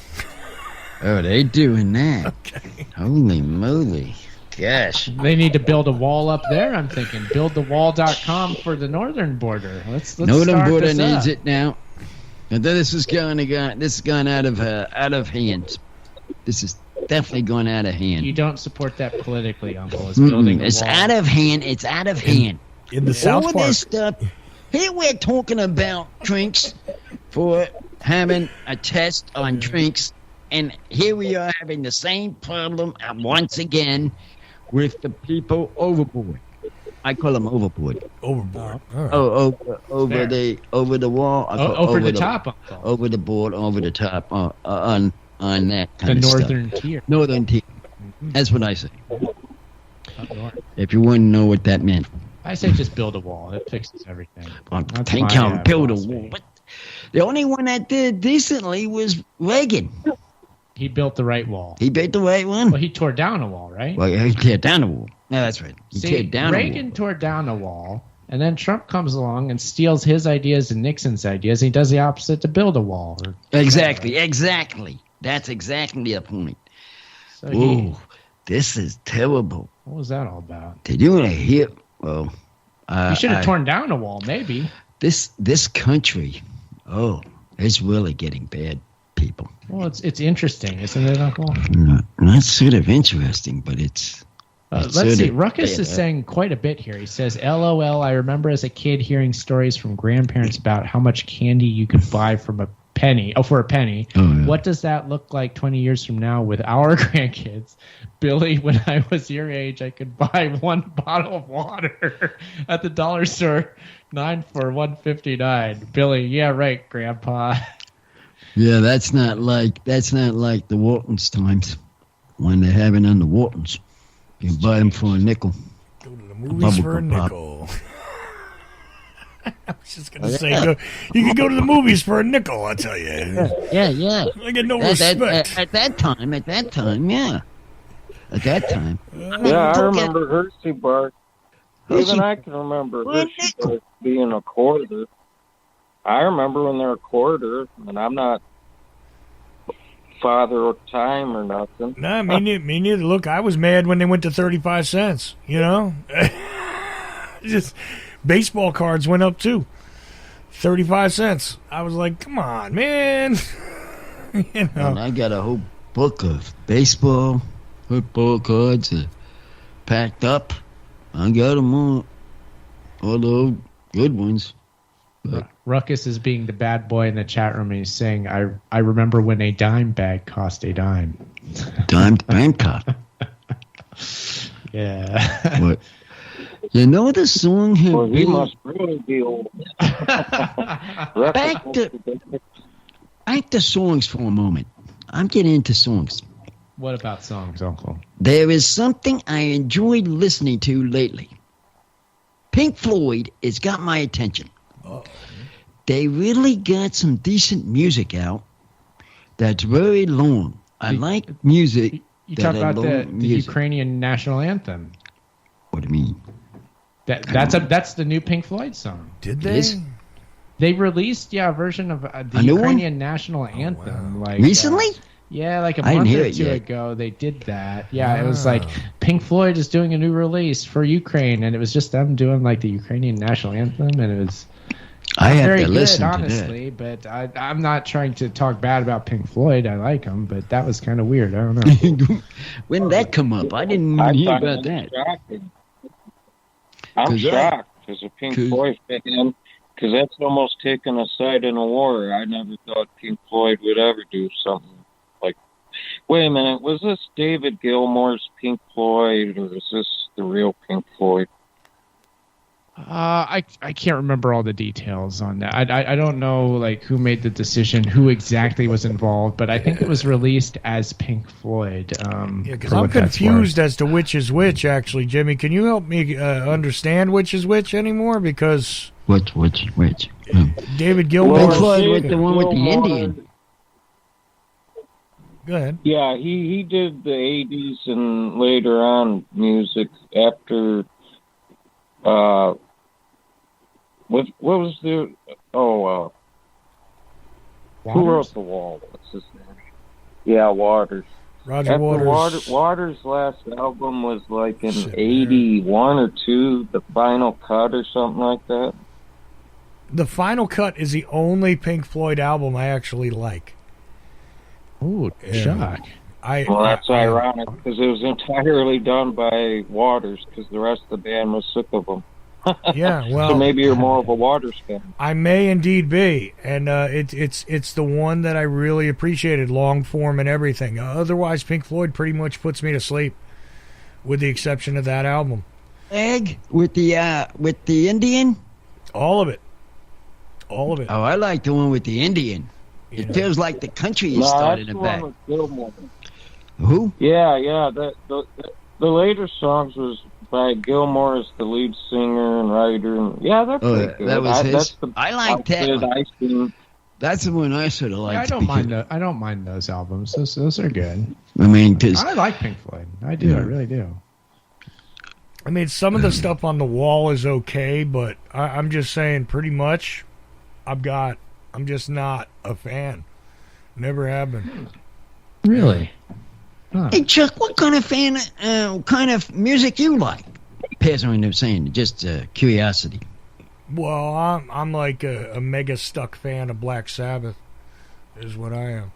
Oh, they doing that. Okay. Holy moly. Gosh. They need to build a wall up there, I'm thinking. Buildthewall.com for the northern border. Let's northern border needs it now. And then this has gone out of hand. This is definitely going out of hand. You don't support that politically, Uncle. It's building a It's wall. out of hand. It's out of hand. In the South All Park. this stuff. Here we're talking about drinks for having a test on drinks, and here we are having the same problem once again with the people overboard. I call them overboard. Overboard. Right. Over the wall. Over the top, Uncle. Over the board, over the top, on that kind the of northern stuff. tier. Northern tier. Mm-hmm. That's what I say. Up north. If you want to know what that meant. I say just build a wall. It fixes everything. Think I'll build a wall. But the only one that did decently was Reagan. He built the right wall. He built the right one. Well, he tore down a wall, right? Well, he tore down a wall. No, that's right. He tore down Reagan a wall. tore down a wall, and then Trump comes along and steals his ideas and Nixon's ideas. And he does the opposite to build a wall. Exactly. That's exactly the point. So this is terrible. What was that all about? Did you want to hear? Well, you should have torn down a wall, maybe. This country, it's really getting bad, people. Well, it's interesting, isn't it, Uncle? Not sort of interesting, but it's let's see. Ruckus is saying quite a bit here. He says, LOL, I remember as a kid hearing stories from grandparents about how much candy you could buy for a penny. Oh, yeah. What does that look like 20 years from now with our grandkids? Billy, when I was your age, I could buy one bottle of water at the dollar store, 9 for $1.59. Billy, yeah, right, Grandpa. Yeah, that's not like the Waltons times when they're having on the Waltons. You can buy them for a nickel. Go to the movies for a nickel. I was just going to say, you can go to the movies for a nickel, I tell you. Yeah. I get no respect. At that time, yeah. At that time. Yeah, I remember Hershey Bar. Even I can remember Hershey Bar being a quarter. I remember when they were quarter, and I'm not father of time or nothing. Nah, me neither. Look, I was mad when they went to 35 cents, you know? Just baseball cards went up too. 35 cents. I was like, come on, man. You know. And I got a whole book of baseball, football cards packed up. I got them all the good ones. But Ruckus is being the bad boy in the chat room, and he's saying, I remember when a dime bag cost a dime. Dime Bangkok. Yeah. What? You know the song here? Well, he must really be old. Back to songs for a moment. I'm getting into songs. What about songs, Uncle? There is something I enjoyed listening to lately. Pink Floyd has got my attention. They really got some decent music out that's very long. I like music. You talk about the Ukrainian national anthem. What do you mean? That's the new Pink Floyd song. Did they? They released a version of the Ukrainian national anthem. Like recently? Like a month or two ago, they did that. Yeah, it was like Pink Floyd is doing a new release for Ukraine, and it was just them doing like the Ukrainian national anthem, and it was very good, honestly. But I'm not trying to talk bad about Pink Floyd. I like them, but that was kind of weird. I don't know. When did that come up? I didn't even hear about that. I'm shocked as a Pink Floyd fan, because that's almost taken a side in a war. I never thought Pink Floyd would ever do something like. Wait a minute, was this David Gilmour's Pink Floyd, or is this the real Pink Floyd? I can't remember all the details on that. I don't know like who made the decision, who exactly was involved, but I think it was released as Pink Floyd. Because I'm confused as to which is which. Actually, Jimmy, can you help me understand which is which anymore? Because which? David Gilmour, Pink Floyd with the one with the Indian. Go ahead. Yeah, he did the 80s and later on music after. What was the who wrote The Wall? What's his name? Yeah, Waters. Roger Waters. Waters' last album was like in 81 or 2, The Final Cut or something like that. The Final Cut is the only Pink Floyd album I actually like. Ooh, shock. That's ironic because it was entirely done by Waters because the rest of the band was sick of them. Yeah, well, so maybe you're more of a Waters fan. I may indeed be, and it's the one that I really appreciated, long form and everything. Otherwise, Pink Floyd pretty much puts me to sleep, with the exception of that album. Egg with the Indian. All of it. Oh, I like the one with the Indian. It feels like the country is starting to back. Who? Yeah. The later songs was by Gilmour as the lead singer and writer, and they're pretty good. That was his. I like that one. That's the one I sort of like. I don't mind those albums. Those are good. I mean, because I like Pink Floyd. I do. Yeah. I really do. I mean, some of the stuff on The Wall is okay, but I'm just saying, pretty much, I'm just not a fan. Never have been. Really? Huh. Hey Chuck, what kind of music you like? Depends on what I'm saying. Just curiosity. Well, I'm like a mega stuck fan of Black Sabbath, is what I am.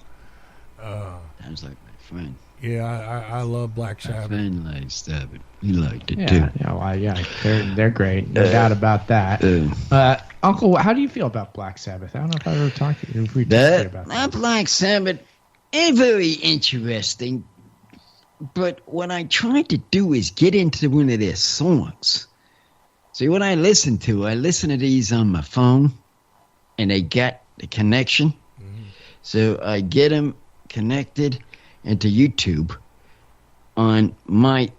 Sounds like my friend. Yeah, I love Black Sabbath. My friend likes Sabbath. He liked it too. They're great. No doubt about that. Uncle, how do you feel about Black Sabbath? I don't know if I ever talked to you about that. Black Sabbath ain't very interesting. But what I try to do is get into one of their songs. See, what I listen to these on my phone, and they got the connection. Mm-hmm. So I get them connected into YouTube on my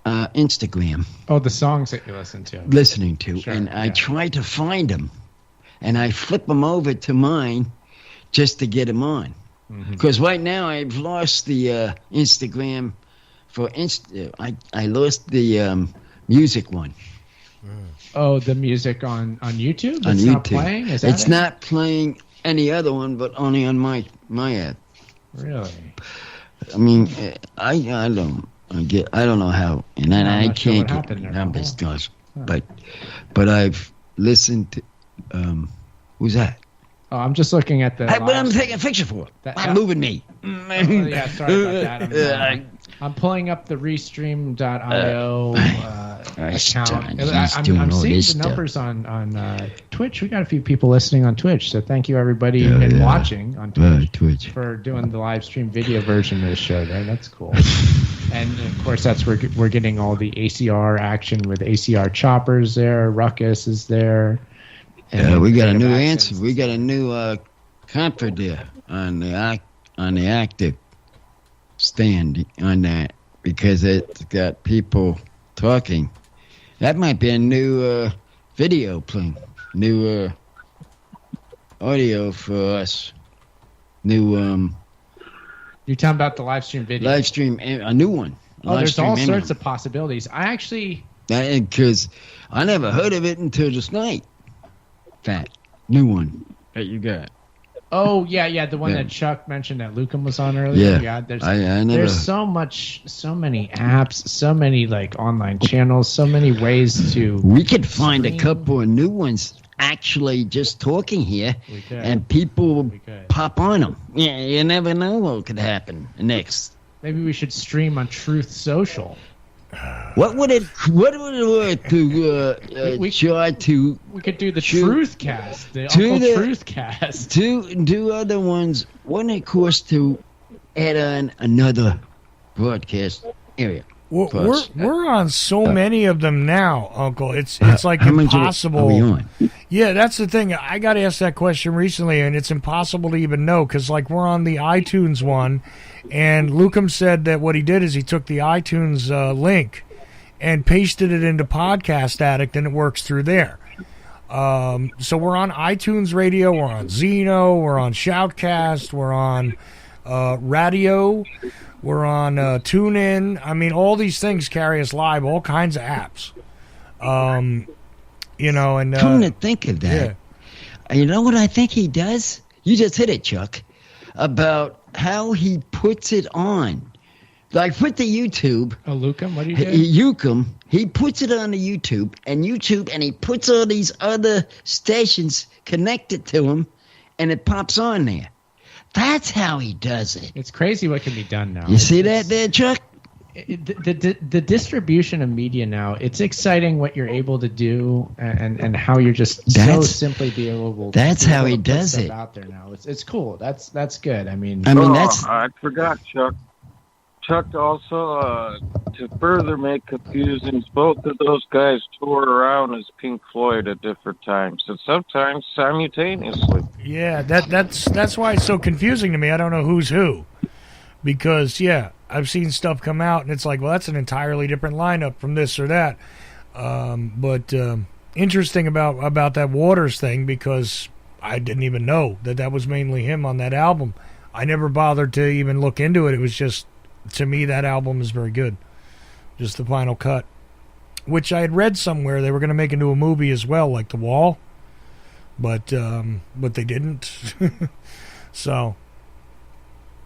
Instagram. Oh, the songs that you listening to, sure, and I try to find them, and I flip them over to mine just to get them on. Because right now I've lost the Instagram for I lost the music one. Oh, the music on YouTube? On It's YouTube. not playing? Is that It's it? not playing any other one, but only on my app. Really? I mean, I don't know how, and then I'm I not sure can't what get happened there. numbers, Oh. guys. But I've listened to who's that? Oh, I'm just looking at the. What I'm live- taking a picture for? That- I'm moving me. Oh, yeah, sorry about that. I'm pulling up the restream.io account. I'm seeing the numbers on Twitch. We got a few people listening on Twitch, so thank you everybody and watching on Twitch for doing the live stream video version of the show there. That's cool. And of course, that's where we're getting all the ACR action with ACR choppers there. Ruckus is there. We got a new answer. We got a new comfort there on the active stand on that because it's got people talking. That might be a new video playing, new audio for us. New You're talking about the live stream video. live stream, a new one. Oh, there's all sorts of possibilities. I actually because I never heard of it until just night. That new one that you got. Oh yeah, the one that Chuck mentioned that Lucas was on earlier. Yeah, there's so many apps, so many like online channels, so many ways to. We could find a couple of new ones actually just talking here, and people will pop on them. Yeah, you never know what could happen next. Maybe we should stream on Truth Social. What would it work to try to? We could do the Truth Cast, the Uncle Truth Cast. Two other ones. Wouldn't it cost to add on another broadcast area? We're on so many of them now, Uncle. It's like impossible. Are we on? Yeah, that's the thing. I got asked that question recently, and it's impossible to even know because, like, we're on the iTunes one, and Lucum said that what he did is he took the iTunes link and pasted it into Podcast Addict, and it works through there. So we're on iTunes Radio, we're on Zeno, we're on Shoutcast, we're on Radio, we're on TuneIn. I mean, all these things carry us live, all kinds of apps. And come to think of that, you know what I think he does? You just hit it, Chuck, about how he puts it on. Like with the YouTube. Oh, Lucum, what do you do? He puts it on the YouTube, and he puts all these other stations connected to him, and it pops on there. That's how he does it. It's crazy what can be done now. You see that there, Chuck? The distribution of media now, it's exciting what you're able to do and how you're just so simply be able to. That's how he does it out there now. It's cool. That's good. I mean that's. I forgot, Chuck. Chuck also, to further make confusing, both of those guys tour around as Pink Floyd at different times, and sometimes simultaneously. Yeah, that's why it's so confusing to me. I don't know who's who, because I've seen stuff come out, and it's like, well, that's an entirely different lineup from this or that. But interesting about that Waters thing, because I didn't even know that was mainly him on that album. I never bothered to even look into it. It was just, to me, that album is very good. Just the final cut, which I had read somewhere they were going to make into a movie as well, like The Wall, but they didn't. So,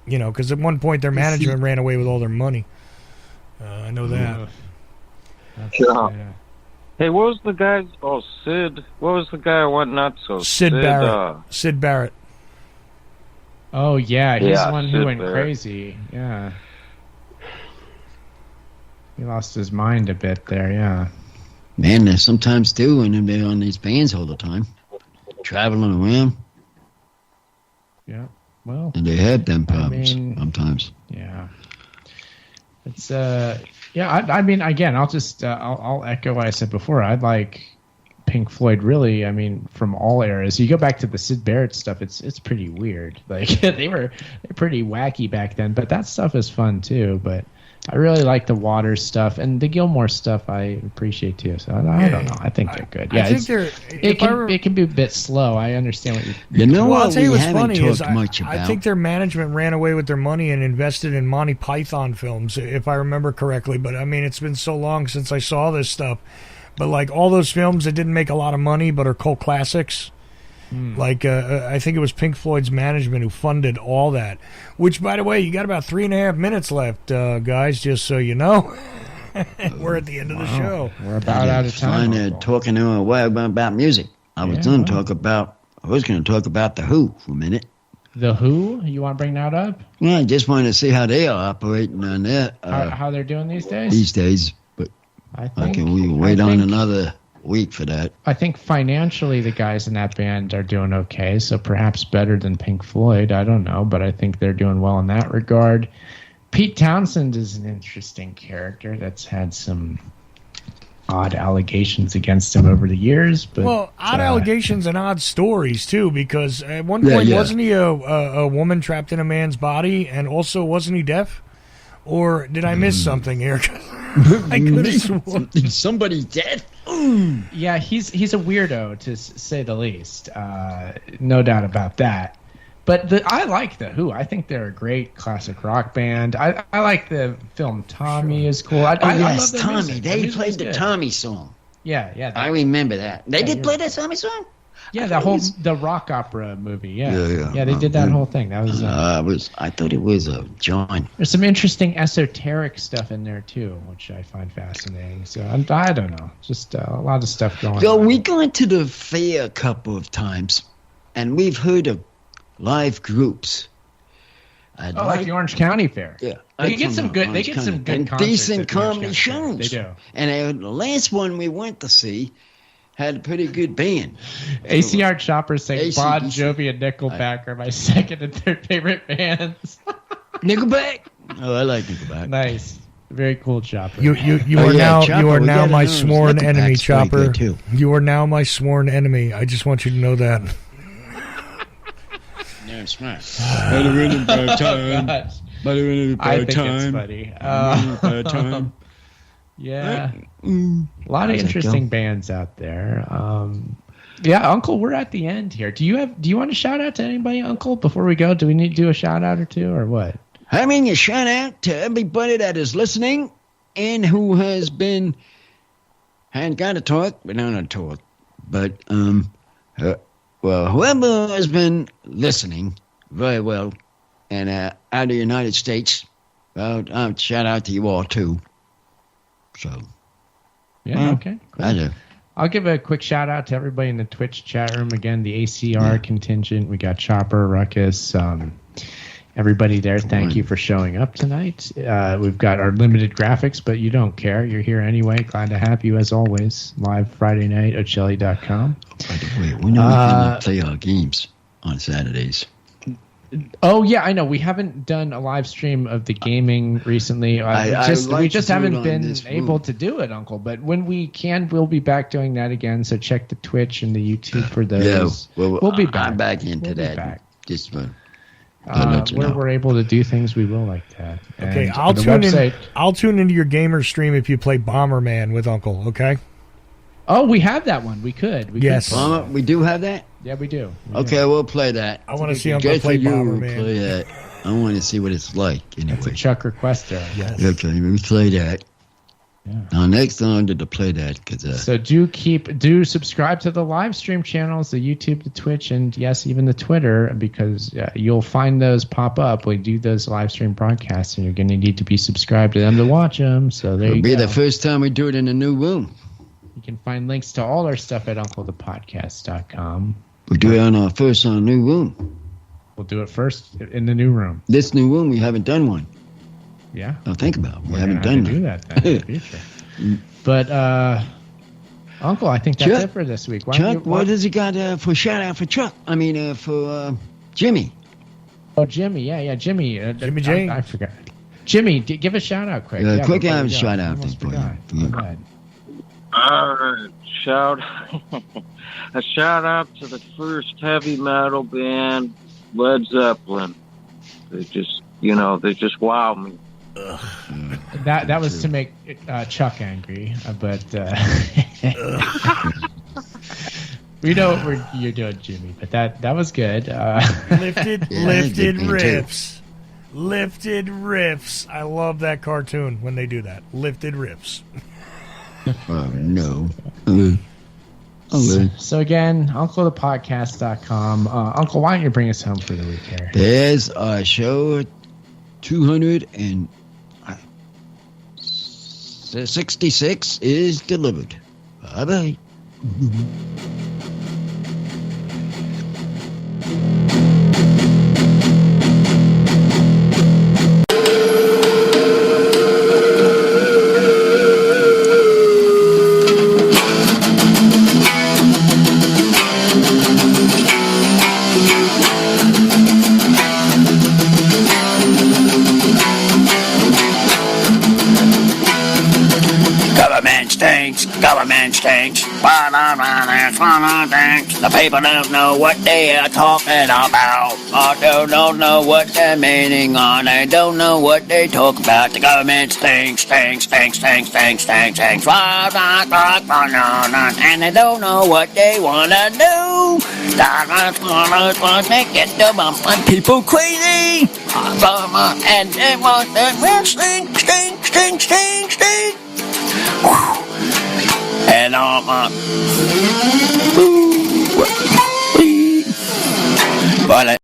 because at one point their management ran away with all their money. I know that. Hey, what was the guy? Oh, Sid. What was the guy who went nuts? Sid Barrett. Sid Barrett. Oh yeah, he's the one who went Barrett. crazy. Yeah. He lost his mind a bit there, yeah. Man, they sometimes do, and they're on these bands all the time, traveling around. Yeah, well. And they have them problems sometimes. Yeah. It's I mean, again, I'll just I'll echo what I said before. I'd like Pink Floyd, really. I mean, from all eras. You go back to the Sid Barrett stuff. It's pretty weird. Like they're pretty wacky back then, but that stuff is fun too. But I really like the Waters stuff and the Gilmore stuff. I appreciate too. So I don't know. I think they're good. Yeah, I think it can be a bit slow. I understand what you know. Well, What I'll tell you we what's haven't funny is talked much about. I think their management ran away with their money and invested in Monty Python films, if I remember correctly. But I mean, it's been so long since I saw this stuff. But like all those films that didn't make a lot of money but are cult classics. Like I think it was Pink Floyd's management who funded all that. Which, by the way, you got about 3.5 minutes left, guys. Just so you know, we're at the end of the show. We're about out of time. Talking about music. I was going to talk about the Who for a minute. The Who? You want to bring that up? Yeah, I just wanted to see how they are operating on that. How they're doing these days? These days, but I think we wait on another week for that. I think financially the guys in that band are doing okay, so perhaps better than Pink Floyd. I don't know, but I think they're doing well in that regard. Pete Townsend is an interesting character that's had some odd allegations against him over the years. But, odd allegations and odd stories, too, because at one point, wasn't he a woman trapped in a man's body, and also wasn't he deaf? Or did I miss something here? I could have sworn. Somebody dead? Yeah, he's a weirdo, to say the least. No doubt about that. But I like the Who. I think they're a great classic rock band. I like the film Tommy is cool. I love the Tommy. music. They played the Tommy song. Yeah. I remember that. They did play that Tommy song? Yeah, the rock opera movie. Yeah, Yeah, they did that whole thing. That was. I thought it was John. There's some interesting esoteric stuff in there too, which I find fascinating. So I don't know, just a lot of stuff going on. We've gone to the fair a couple of times, and we've heard of live groups. Like the Orange County Fair. Yeah, they get some good. They get some good concerts decent comedy shows. They do. And the last one we went to see had a pretty good band. ACR Choppers say AC/DC. Bon Jovi and Nickelback are my second and third favorite bands. Nickelback? Oh, I like Nickelback. Nice. Very cool, Chopper. You are now my sworn enemy, Chopper. You are now my sworn enemy. I just want you to know that. No, it's smart. I think it's funny. Yeah. A lot of interesting bands out there. Yeah, Uncle, we're at the end here. Do you want to shout out to anybody, Uncle, before we go? Do we need to do a shout out or two or what? Having a shout out to everybody that is listening and who has been hadn't got to talk, but not a talk. But whoever has been listening very well and out of the United States, well, shout out to you all too. So, yeah, okay, cool. I'll give a quick shout out to everybody in the Twitch chat room. Again, the ACR contingent. We got Chopper, Ruckus, everybody there. Thank you for showing up tonight. We've got our limited graphics, but you don't care. You're here anyway. Glad to have you as always. Live Friday night at Shelly.com. By the way, when are we going to play our games on Saturdays? Oh yeah, I know. We haven't done a live stream of the gaming recently. We just haven't been able to do it, Uncle. But when we can, we'll be back doing that again. So check the Twitch and the YouTube for those. Yeah, we'll be back. I'm back into that. Just for where we're able to do things, we will like that. Okay, and I'll tune into your gamer stream if you play Bomberman with Uncle. Okay. Oh, we have that one. We could. Yes. We do have that? Yeah, we do. Okay, we'll play that. I want to see Uncle play Bomberman. Play that. I want to see what it's like. Anyway. That's a Chuck requester. Yes. Okay, we play that. Yeah. Now, next time to play that. So do subscribe to the live stream channels, the YouTube, the Twitch, and yes, even the Twitter, because you'll find those pop up. We do those live stream broadcasts, and you're going to need to be subscribed to them to watch them. So there you go. It'll be the first time we do it in a new room. You can find links to all our stuff at UncleThePodcast.com. We'll do it on our first new room. We'll do it first in the new room. This new room, we haven't done one. Yeah. Now think about it. We haven't done do that then in the future. But, Uncle, I think that's it for this week. Chuck, what has he got for shout out for Chuck? I mean, for Jimmy. Oh, Jimmy. Yeah, Jimmy. Jimmy J. I forgot. Jimmy, give a shout out quick. Quick shout out for you. Go ahead. All right, a shout out to the first heavy metal band, Led Zeppelin. They just wow me. That was to make Chuck angry, but we know what you're doing, Jimmy. But that was good. Lifted riffs. Lifted riffs. I love that cartoon when they do that. Lifted riffs. No. So again, UncleThePodcast.com. Uncle, why don't you bring us home for the week here? There's show 266 is delivered. Bye-bye. Government stinks. The people don't know what they are talking about. Or they don't know what they're meaning on. They don't know what they talk about. The government stinks. And they don't know what they want to do. Make it dumb people crazy. And they want them stink. And but